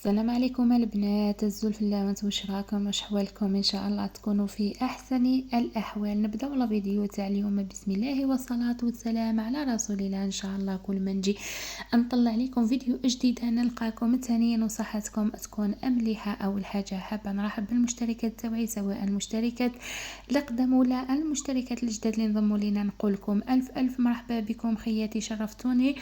السلام عليكم البنات، الزلفلات، واش راكم؟ واش حوالكم؟ ان شاء الله تكونوا في احسن الاحوال. نبداو الفيديو تاع اليوم بسم الله والصلاه والسلام على رسول الله. ان شاء الله كل ما نجي نطلع لكم فيديو جديد نلقاكم ثانيا وصحتكم تكون مليحه. اول حاجه حابه نرحب بالمشتركات تاعي، سواء المشتركات الاقدم ولا المشتركات الجداد اللي انضموا لينا. نقول لكم الف مرحبا بكم خياتي، شرفتوني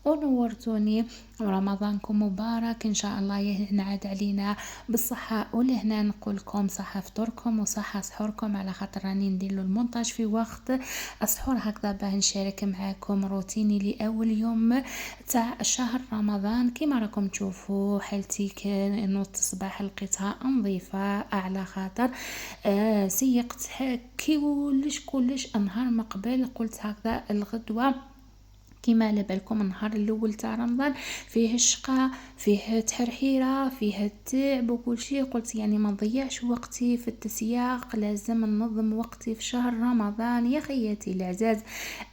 ونورتوني. ورمضانكم مبارك ان شاء الله ينعاد علينا بالصحه والهنا. نقول لكم صحه فطوركم وصحه سحوركم، على خاطر راني ندير المونتاج في وقت السحور هكذا باه نشارك معاكم روتيني لاول يوم تاع شهر رمضان. كيما راكم تشوفوا حالتي نوض الصباح لقيتها نظيفه، على خاطر سيقت كلش نهار من قبل. قلت هكذا الغدوه كيما على بالكم النهار الاول تاع رمضان فيه الشقاء، فيه تحرحيره، فيه التعب وكل شيء. قلت يعني ما نضيعش وقتي في التسياق، لازم ننظم وقتي في شهر رمضان يا خياتي العزاز.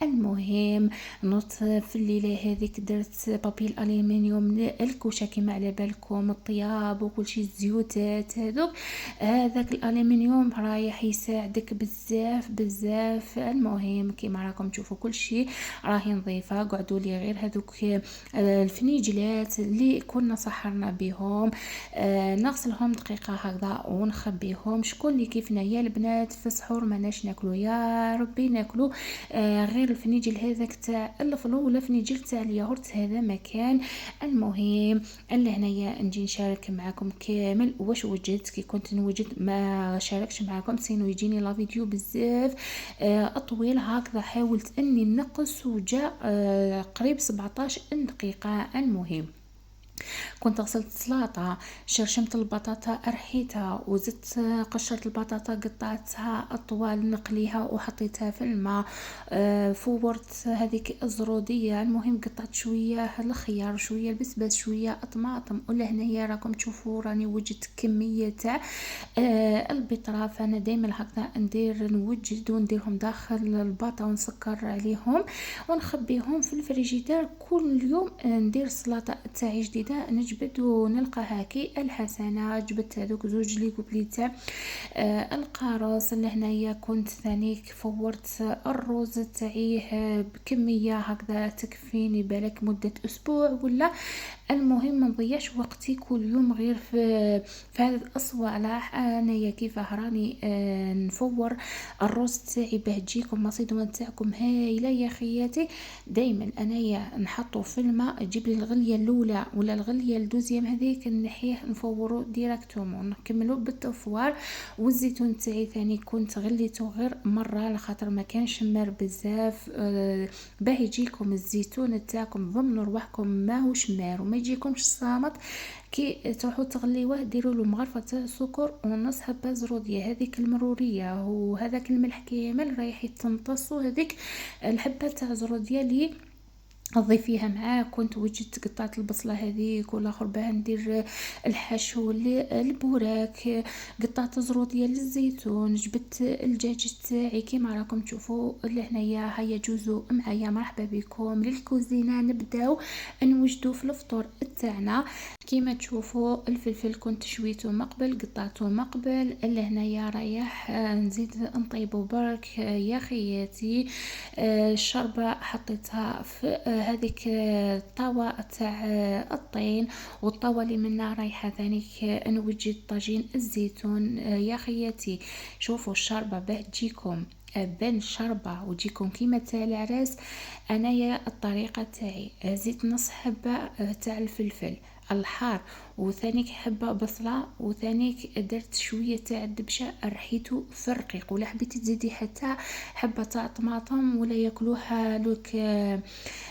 المهم نوضت في الليله هذيك درت بابي الالومنيوم الكوشه كيما على بالكم، الطياب وكل شيء، الزيوتات هذوك. هذاك الالومنيوم رايح يساعدك بزاف بزاف. المهم كيما راكم تشوفوا كل شيء راهي نظيفه. قعدوا لي غير هذوك الفنيجلات اللي كنا سحرنا بهم، نغسلهم دقيقه هكذا ونخبيهم. شكون اللي كيفنا يا البنات في السحور ماناش ناكلو؟ يا ربي ناكلو غير الفنيجل هذاك تاع الفلو ولا فنيجل تاع الياغورت، هذا مكان. المهم اللي هنايا نجي نشارك معكم كامل واش وجدت. كي كنت نوجد ما شاركش معكم سينو يجيني لا فيديو بزاف طويل هكذا. حاولت اني نقص وجاء قريب 17 دقيقة. المهم كنت غسلت السلطة، شرشمت البطاطا أرحيتها، وزدت قشرت البطاطا قطعتها أطوال نقليها وحطيتها في الماء. فورت هذيك الزرودية. المهم قطعت شوية الخيار، شوية البسباس، شوية الطماطم. ولا هنايا راكم تشوفوا راني وجدت كمية تاع البطرة. فانا دايما هكذا نوجد ونديرهم داخل الباطة ونسكر عليهم ونخبيهم في الفريجيدار. كل يوم ندير السلطة تاعي جديدة نجبد ونلقى هاكي الحسنة. جبت هذوك زوج لي قبلي تاع القارص. لهنايا كنت ثاني فورت الرز تاعي بكمية هكذا تكفيني بالك مدة اسبوع ولا. المهم ما نضيعش وقتي كل يوم غير في هذا الصوالح. انايا كيفاه راني نفور الرز تاعي باه تجيكم مصيدمه تاعكم هايله يا خياتي. دائما انايا نحطه في الماء، تجيب لي الغليه الاولى ولا الغليه الدوزيام هذيك نحيه نفورو ديراكتومون نكملو بالتفوار. والزيتون تاعي ثاني كنت غليته غير مره على خاطر ما كانش مار بزاف. باه يجيكم الزيتون تاعكم ضمنوا رواحكم ماهوش مار وما يجيكمش صامت. كي تروحوا تغليوه ديروا له مغرفه تاع سكر ونص حبه زروديه هذيك المروريه، وهذاك الملح كامل رايح يتمتص. هذيك الحبه تاع زروديه اللي اضيفيها معاه. كنت وجدت قطعه البصله هذيك والاخر باه ندير الحشو البوراك، قطعه زروديه للزيتون، جبت الدجاج تاعي كيما راكم تشوفوا لهنايا. هيا جوزوا معايا، مرحبا بكم للكوزينه. نبداو نوجدوا في الفطور تاعنا. كيما تشوفوا الفلفل كنت شويته مقبل، قطعته مقبل. لهنايا رايح نزيد نطيبه برك يا خياتي. الشربة حطيتها في هذيك الطاوة تاع الطين، والطاوة اللي منها رايحة ثاني نوجد طاجين الزيتون يا خياتي. شوفوا الشربة باه تجيكم بين الشربة وتجيكم كيما تاع العراس. انايا الطريقة تاعي زيت نص حبة تاع الفلفل الحار، وثانيك حبه بصله، وثانيك درت شويه تاع الدبشه رحيته في الرقيق. ولا حبيتي تزيدي حتى حبه تاع طماطم ولا ياكلوها لوك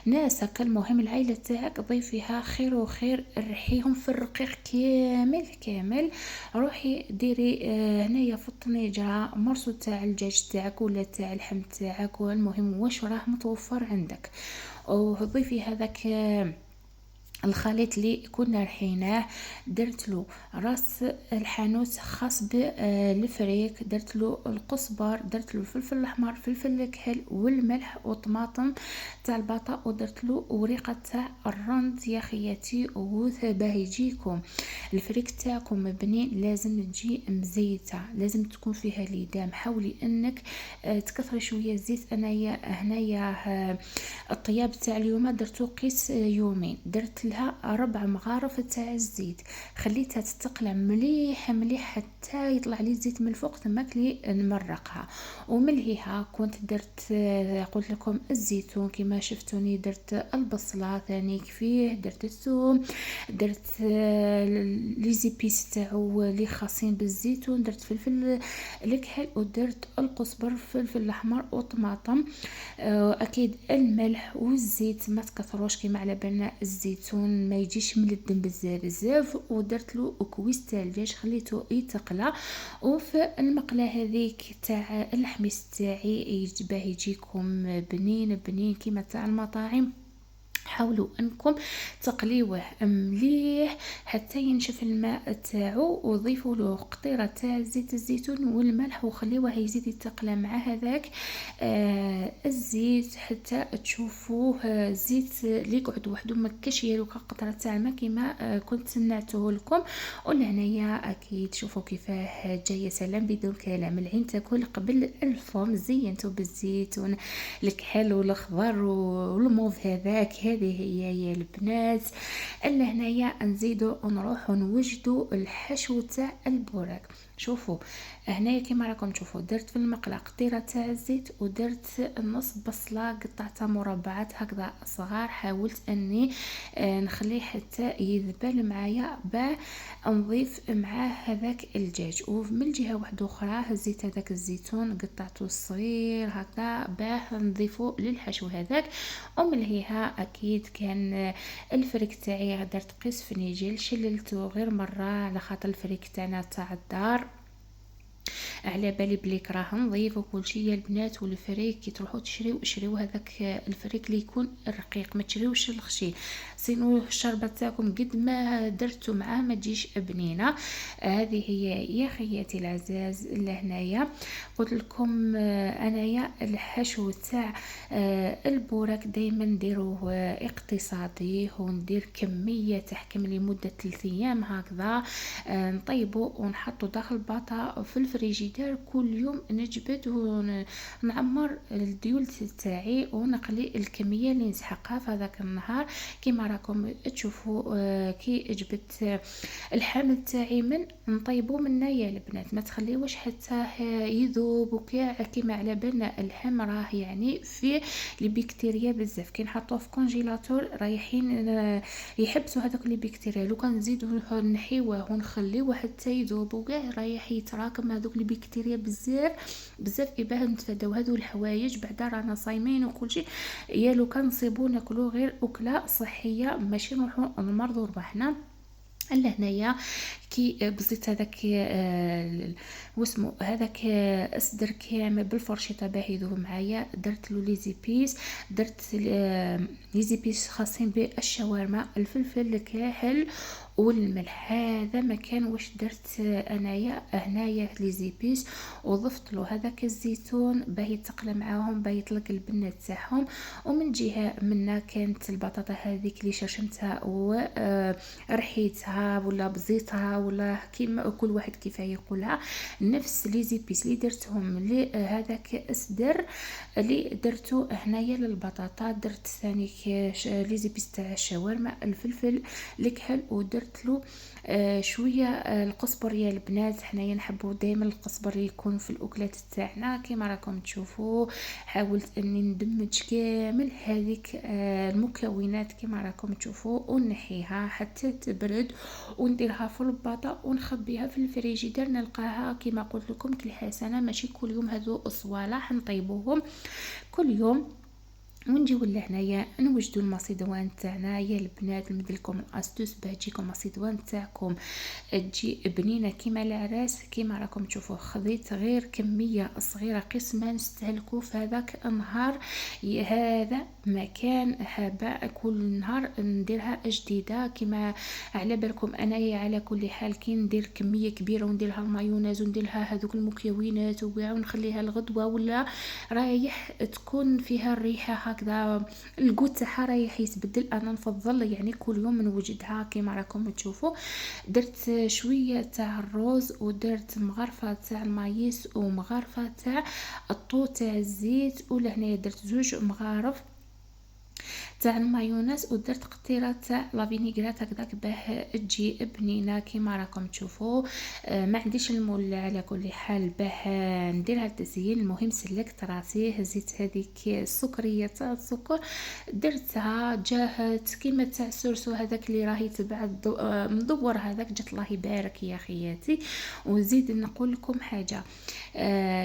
ناس هكا. المهم العائله تاعك ضيفيها خير وخير، رحيهم في الرقيق كامل كامل. روحي ديري هنايا في الطنيجره مرسو تاع الدجاج تاعك ولا تاع اللحم تاعك، والمهم واش راه متوفر عندك. وضيفي هذاك الخليط اللي كنا رحيناه، درت له راس الحانوت خاص بالفريك، درت له القزبر، درت له الفلفل الاحمر، فلفل الكحل والملح وطماطم تاع البطا، ودرت له وريقه تاع الرند يا خياتي. وباه يجيكم الفريك تاعكم بنين لازم تجي مزيته، لازم تكون فيها ليدام. حاولي انك تكثري شويه الزيت. انايا هنايا الطياب تاع اليوم درتو قيس يومين، درت لها 4 مغارف تاع الزيت، خليتها تتقلع مليح مليح حتى يطلع لي الزيت من الفوق، تماك لي نمرقها وملهيها. كنت درت قلت لكم الزيتون كما شفتوني، درت البصله ثاني فيه، درت الثوم، درت لي زيبيس تاعو اللي خاصين بالزيتون، درت فلفل الكحل، ودرت القزبر، فلفل الاحمر وطماطم. اكيد الملح والزيت ما تكثروش كيما على بالنا الزيتون ما يجيش ملدن بزاف بزاف. ودرت له كويس تاع الدجاج خليته يتقلى. وفي المقله هذيك تاع الحميص تاعي باه يجيكم بنين بنين كيما تاع المطاعم، حاولوا انكم تقليوه مليح حتى ينشف الماء تاعو، وضيفوا له قطيره تاع زيت الزيتون والملح، وخليوه يزيد يتقلى مع هذاك الزيت حتى تشوفوه الزيت اللي يقعد وحده ما كاش يالو قطره تاع الماء كيما كنت سنعته لكم. ولهنايا اكيد شوفوا كيفاه جايه سلام بدون كلام. العين تاكل قبل الفم. زينته بالزيتون الكحل والاخضر والموف هذاك. هذه هي يا البنات. الا هنايا نزيدو نروحو نوجدو الحشو تاع البوراك. شوفوا هنايا كيما راكم تشوفوا درت في المقله قطيره تاع الزيت، ودرت نص بصله قطعتها مربعات هكذا صغار، حاولت اني نخليه حتى يذبل معايا باه نضيف معاه هذاك الدجاج. ومن الجهه واحده اخرى هزيت هذاك الزيتون قطعته صغير هكذا باه نضيفه للحشو هذاك وملهيها. اكيد كان الفريك تاعي درت قيس فنيجيل شللته غير مره على خاطر الفريك تاعنا تاع الدار على بالي بلي راه نظيف وكل شيء يا البنات. والفريك كي تروحوا شريو هذاك الفريك اللي يكون رقيق، ما تشريوش الخشين، سينو الشربه تاعكم قد ما درتو معاه ما تجيش بنينه. هذه هي يا خياتي العزاز. لهنايا قلت لكم انايا الحشو تاع البوراك دائما نديروه اقتصادي، وندير كميه تحكم لي مده 3 ايام هكذا، نطيبه ونحطه داخل الباطا في الفريجيدير. كل يوم نجبد ونعمر الديول تاعي ونقلي الكميه اللي نسحقها في هذاك النهار. كيما راكم تشوفوا كي جبت الحامل تاعي من نطيبو منا يا البنات، ما تخليوش حتى يذوب كيما على بالنا اللحم راه يعني فيه لي بكتيريا بزاف. كي نحطوه في كونجيلاتور رايحين يحبسوا هذوك لي بكتيريا، لو كان نزيدو نحيوه ونخليوه حتى يذوب وكاع رايح يتراكم هذوك لي بكتيريا بزاف بزاف. باه نتفاداو هذو الحوايج بعدا رانا صايمين وكل شيء، يا لو كان نصيبو ناكلو غير اكله صحيه ماشي نروحو نمرضوا رواحنا. لهنايا كي بزيت هذاك واسمو هذاك اسدر كامل بالفرشيطه باه يذوب معايا. درت له لي زيبيس، درت لي زيبيس خاصين بالشاورما، الفلفل الكاحل والملح. هذا مكان واش درت انايا هنايا لي زيبيس، وضفت له هذاك الزيتون باه يتقلى معاهم باه يطلق البنه تاعهم. ومن جهه منا كانت البطاطا هذيك اللي شرشمتها ورحيتها ولا بزيتها ولا كيما كل واحد كيف يقولها، نفس لي زيبيس اللي درتهم لهذاك اسدر اللي درتو هنايا للبطاطا. درت ثاني لي زيبيس تاع الشاورما، الفلفل الكحل، ودرت له شويه القزبر يا البنات. حنايا نحبوا دائما القزبر يكون في الاكلات تاعنا كيما راكم تشوفوا. حاولت اني ندمج كامل هذيك المكونات كيما راكم تشوفوا ونحيها حتى تبرد ونديرها في الباطا ونخبيها في الفريجيدير. نلقاها كيما قلت لكم كل حسنه ماشي كل يوم، هذو الصوالح نطيبوهم كل يوم ونجيو لهنايا نوجدوا المصيدوان تاعنا يا البنات. نمد لكم استوس باه تجيكم المصيدوان تاعكم تجي بنينه كيما العراس. كيما راكم تشوفوا خذيت غير كميه صغيره قسمه نستهلكوا في هذاك النهار. هذا مكان هباء، كل نهار نديرها جديده. كيما على بالكم انايا على كل حال كي ندير كميه كبيره ونديرها المايونيز ونديرها هذوك المكونات ونخليها الغدوه ولا رايح تكون فيها الريحه هكذا، القوت تاعها رايح يتبدل. انا نفضل يعني كل يوم نوجدها. كيما راكم تشوفوا درت شويه تاع الروز ودرت مغرفه تاع المايس ومغرفه تاع الطو تاع الزيت، ولهنا درت زوج مغارف تاع المايونيز ودرت قطيره تاع لا فينيغرات هكذاك باه تجي بنينه. كيما راكم تشوفوا ما عنديش المول على كل حال باه نديرها التزيين. المهم سلكت راسي هزيت هذيك السكريه تاع السكر درتها جاهت كيما تاع السرسو هذاك اللي راهي تبع مدور هذاك، جات الله يبارك يا خياتي. وزيد نقول لكم حاجه،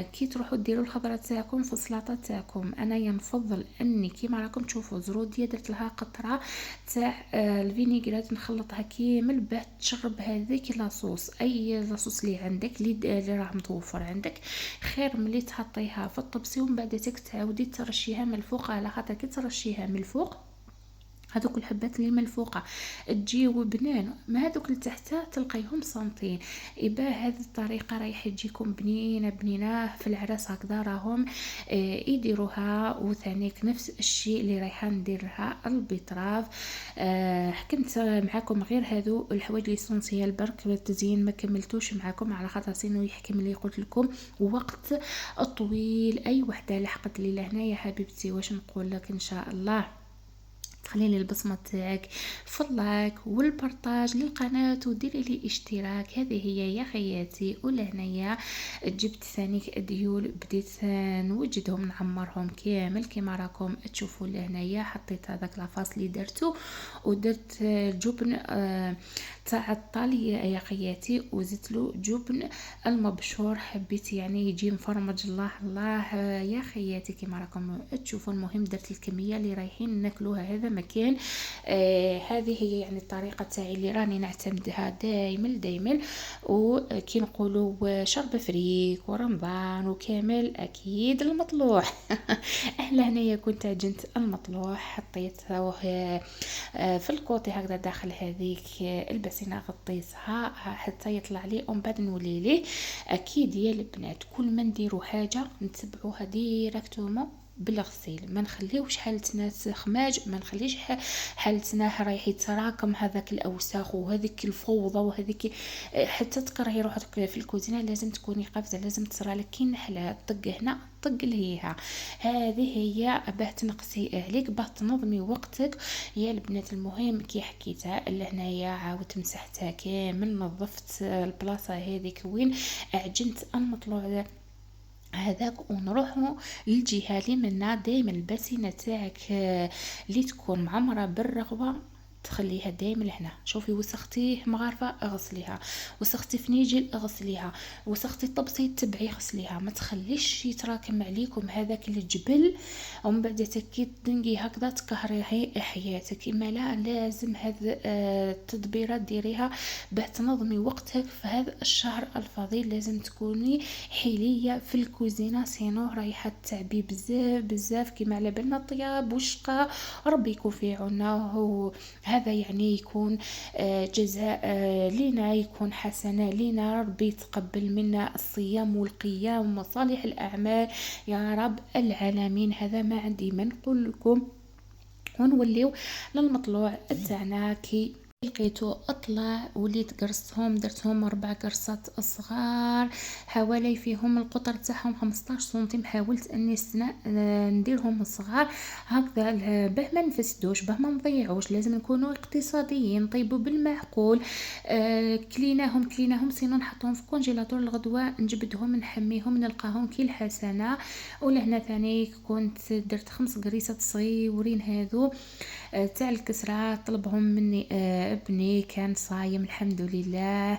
كي تروحوا ديروا الخضره تاعكم في السلطه تاعكم، انا نفضل اني كيما راكم تشوفوا زروديه درت لها قطره تاع الفينيغرات نخلطها كامل باه تشرب هذيك لاصوص. اي لاصوص اللي عندك اللي راه متوفر عندك خير ملي تحطيها في الطبسي ومن بعد تعاودي ترشيها من الفوق، على خاطر كي ترشيها من الفوق هذوك الحبات اللي ملفوقه تجيو بنان، ما هذوك لتحت تلقيهم صامتين. يبا هذه الطريقه رايح تجيكم بنينه بنينه في العراس هكذا راهم يديروها. وثانيك نفس الشيء اللي رايحه نديرها البيطراف. حكمت معكم غير هذو الحوايج لي سونسيال برك التزيين ما كملتوش معكم على خاطر سينو يحكم لي قلت لكم وقت طويل. اي وحده لحقت لي لهنايا حبيبتي واش نقول لك ان شاء الله تخلي لي البصمه تاعك في اللايك والبارطاج للقناه وديري لي اشتراك. هذه هي يا خياتي. ولهنايا جبت ثانيك ديول بديت نوجدهم نعمرهم كامل كيما راكم تشوفوا. لهنايا حطيت هذاك لافاص اللي درتو ودرت جبن تاع الطاليه يا خياتي وزدت له جبن المبشور، حبيت يعني يجي مفرمج. الله الله يا خياتي كيما راكم تشوفوا. المهم درت الكميه اللي رايحين ناكلوها هذا مكان. هذه هي يعني الطريقه تاعي اللي راني نعتمدها دائما وكي نقولوا شرب فريك ورمضان وكامل اكيد المطلوح. احنا هنايا كنت عجنت المطلوح حطيته في الكوطي هكذا داخل هذيك البسينه غطيتها حتى يطلع لي ومن بعد نولي ليه. اكيد يا البنات كل ما نديروا حاجه نتبعوها ديريكتومون بالغسيل، ما نخليوش حالتنا خماج، ما نخليش حالتنا رايح يتراكم هذاك الاوساخ وهذيك الفوضى وهذيك حتى تكرهي روحك في الكوزينه. لازم تكوني قافزه، لازم تصرى لك كي نحله طق هنا طق لهيها. هذه هي باه تنقصي عليك باه تنظمي وقتك يا البنات. المهم كي حكيتها لهنايا عاودت مسحتها كامل، نظفت البلاصه هذيك وين عجنت المطلوع هذاك. ونروحوا للجهه اللي منا دائما البسينه تاعك اللي تكون معمره بالرغوه تخليها دائما هنا. شوفي وسختيه مغارفه اغسليها، وسختي فنيجل اغسليها، وسختي طبسي تبعي غسليها، ما تخليش يتراكم عليكم هذاك الجبل ومن بعد تكي تدنقي هكذا تكهري حياتك. اما لا لازم هذه التدبيرات ديريها باه تنظمي وقتك في هذا الشهر الفضيل. لازم تكوني حيليه في الكوزينه سينو رايحه تعبي بزاف كيما على بالنا الطياب والشقا. ربي يكون في عنا. هذا يعني يكون جزاء لنا، يكون حسنة لنا. ربي يتقبل منا الصيام والقيام ومصالح الأعمال يا رب العالمين. هذا ما عندي ما نقول لكم. ونوليو للمطلوع تاعنا. كي لقيتو اطلع وليت قرصتهم، درتهم 4 قرصات صغار حوالي فيهم القطر تاعهم 15 سنتيم. حاولت اني نديرهم صغار هكذا باه ما نفسدوش باه ما نضيعوش. لازم نكونوا اقتصاديين نطيبوا بالمعقول. كليناهم سينو نحطهم في كونجيلاتور الغدوه نجبدهم نحميهم نلقاهم كي الحسنه. ولهنا ثاني كنت درت 5 قريصات صغيورين هذو تاع الكسرة طلبهم مني بني كان صايم الحمد لله،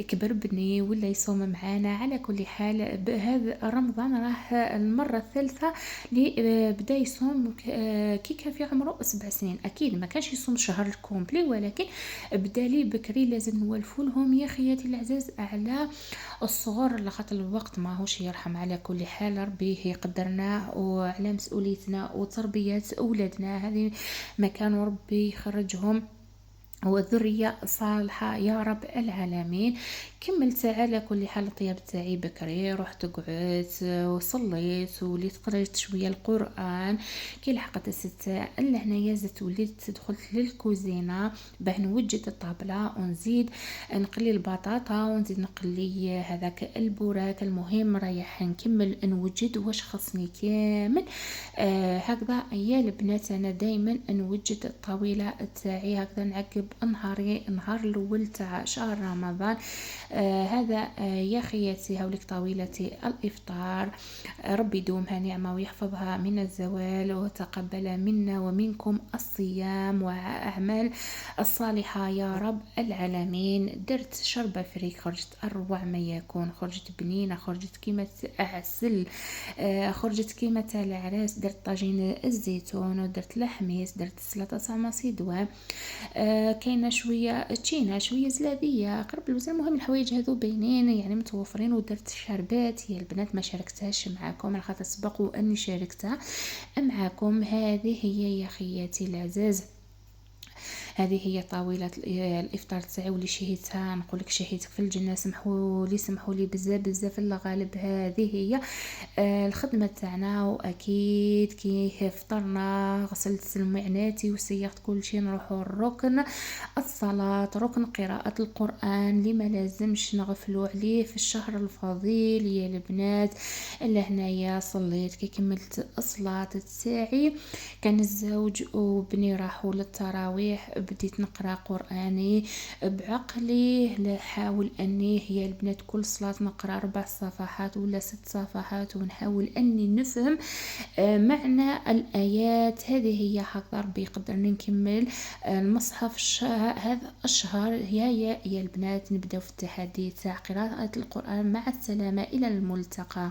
كبر بني ولا يصوم معانا. على كل حال بهذا رمضان راه المرة الثالثة اللي بدا يصوم كي كان في عمره 7 سنين. اكيد ما كانش يصوم شهر كومبلي، ولكن بدا لي بكري. لازم نولفوا لهم يا خياتي العزاز على الصغر، لخاطر الوقت ماهوش يرحم. على كل حال ربي يقدرنا وعلى مسؤوليتنا وتربية أولادنا، هذه مكان ربي يخرجهم وذرية صالحة يا رب العالمين. كملت على كل حال الطياب تاعي بكري، رحت قعدت وصليت وليت قريت شوية القرآن. كي لحقت الستة لهنايا زدت وليت دخلت للكوزينة باه نوجد الطابلة ونزيد نقلي البطاطا ونزيد نقلي هذاك البوراك. المهم رايح نكمل نوجد واش خصني كامل. هكذا يا البنات انا دايما نوجد الطاولة تاعي هكذا، نعقب نهار الاول تاع شهر رمضان. هذا يا خياتي هاوليك طاولتي الافطار. ربي يدومها نعمه ويحفظها من الزوال، وتقبل منا ومنكم الصيام واعمال الصالحه يا رب العالمين. درت شربة فريك، خرجت اروع ما يكون، خرجت بنينه، خرجت كيما عسل. خرجت كيما تاع العراس. درت طاجين الزيتون ودرت لحميس، درت سلطه تاع مصيدوه. كاينه شويه تشينا، شويه زلابيه، قرب الوزن. المهم الحوايج هذو باينين يعني متوفرين. ودرت شربات يا البنات ما شاركتهاش معاكم على خاطر سبق اني شاركتها معاكم. هذه هي يا خياتي العزاز، هذه هي طاولة الافطار تاعي واللي شهيتها. نقولك شهيت في الجنة، سمحوا لي بزاف بزاف. الله غالب هذه هي الخدمة تاعنا. واكيد كي فطرنا غسلت المعناتي وسيقت كل شيء، نروحوا الركن الصلاة، ركن قراءة القرآن اللي ما لازمش نغفلوا عليه في الشهر الفضيل يا البنات. لهنايا صليت، كي كملت الصلاة تاعي كان الزوج وبني راحوا للتراويح، بديت نقرا قراني بعقلي. نحاول اني هي البنات كل صلاه نقرا 4 صفحات ولا 6 صفحات، ونحاول اني نفهم معنى الايات. هذه هي حق ربي يقدرني نكمل المصحف هذا الشهر. يا البنات نبداو في التحدي تاع قراءه القران. مع السلامه، الى الملتقى.